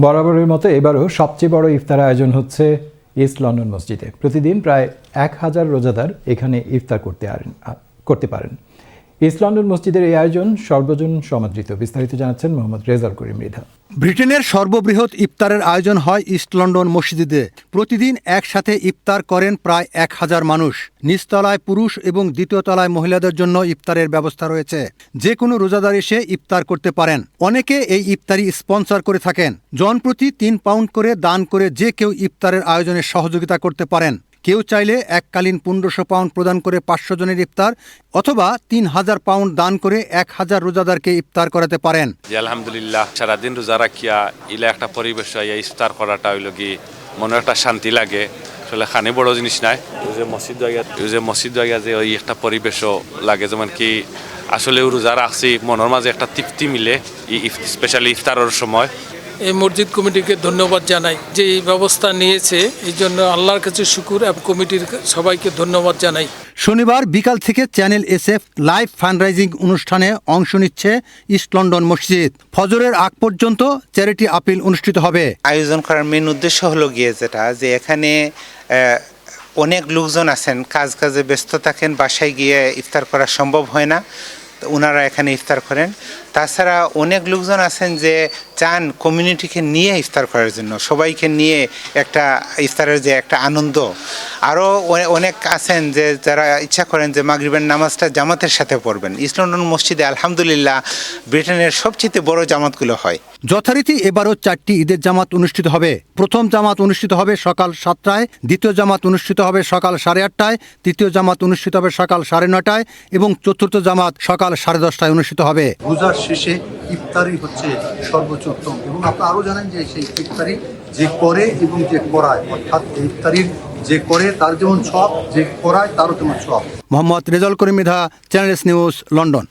বরাবরের মতো এবারও সবচেয়ে বড় ইফতার আয়োজন হচ্ছে ইস্ট লন্ডন মসজিদে। প্রতিদিন প্রায় 1000 রোজাদার এখানে ইফতার করতে পারেন। ইস্ট লন্ডন মসজিদের এই আয়োজন সর্বজন সমাদৃত। বিস্তারিত জানাচ্ছেন মোহাম্মদ রেজাউল করিম মৃধা। ব্রিটেনের সর্ববৃহৎ ইফতারের আয়োজন হয় ইস্ট লন্ডন মসজিদে। প্রতিদিন একসাথে ইফতার করেন প্রায় 1000 মানুষ। নিচতলায় পুরুষ এবং দ্বিতীয় তলায় মহিলাদের জন্য ইফতারের ব্যবস্থা রয়েছে। যে কোনো রোজাদার এসে ইফতার করতে পারেন। অনেকে এই ইফতারি স্পন্সর করে থাকেন। জনপ্রতি 3 পাউন্ড করে দান করে যে কেউ ইফতারের আয়োজনে সহযোগিতা করতে পারেন। কেউ চাইলে এককালীন 1500 পাউন্ড প্রদান করে 500 জনের ইফতার, অথবা 3000 পাউন্ড দান করে 1000 রোজাদারকে ইফতার করাতে পারেন। আলহামদুলিল্লাহ, সারাদিন রোজা রাখিয়া ইলা একটা পরিবেশ ইফতার করাটা হইল কি মনে একটা শান্তি লাগে। আসলে খানে বড় জিনিস নাই, মসজিদ যে ওই একটা পরিবেশও লাগে, যেমন কি আসলে রোজা রাখছি মনের মাঝে একটা তৃপ্তি মিলে, স্পেশালি ইফতারের সময়। এই মসজিদ কমিটিকে ধন্যবাদ জানাই যে এই ব্যবস্থা নিয়েছে, এই জন্য আল্লাহর কাছে শুকুর এবং কমিটির সবাইকে ধন্যবাদ জানাই। শনিবার বিকাল থেকে চ্যানেল SF লাইভ ফান্ডরাইজিং অনুষ্ঠানে অংশ নিচ্ছে ইস্ট লন্ডন মসজিদ। ফজরের আগ পর্যন্ত চ্যারিটি আপিল অনুষ্ঠিত হবে। আয়োজন করার মেন উদ্দেশ্য হলো গিয়ে যে এখানে অনেক লোকজন আছেন, কাজে ব্যস্ত থাকেন, বাসায় গিয়ে ইফতার করা সম্ভব হয় না, ওনারা এখানে ইফতার করেন। তাছাড়া অনেক লোকজন আছেন যে চান কমিউনিটিকে নিয়ে ইফতার করার জন্য, সবাইকে নিয়ে একটা ইফতারের যে একটা আনন্দ। আরও অনেক আছেন যে যারা ইচ্ছা করেন যে মাগরিবের নামাজটা জামাতের সাথে পড়বেন। ইস্ট লন্ডন মসজিদে আলহামদুলিল্লাহ ব্রিটেনের সবচেয়ে বড় জামাতগুলো হয়। যথারীতি এবারও 4টি ঈদের জামাত অনুষ্ঠিত হবে। প্রথম জামাত অনুষ্ঠিত হবে সকাল 7টায়, দ্বিতীয় জামাত অনুষ্ঠিত হবে সকাল 8:30টায়, তৃতীয় জামাত অনুষ্ঠিত হবে সকাল 9:30টায় এবং চতুর্থ জামাত সকাল 10:30টায় অনুষ্ঠিত হবে। রোজার শেষে ইফতারি হচ্ছে সর্বোচ্চ উত্তম, এবং আপনারা আরও জানেন যে সেই ইফতারি যে করে এবং যে করায়, অর্থাৎ ইফতারির যে করে তার যেমন সওয়াব, যে করায় তারও তেমন সওয়াব। Mohammad Rezaul Karim Mridha, channel S news, London.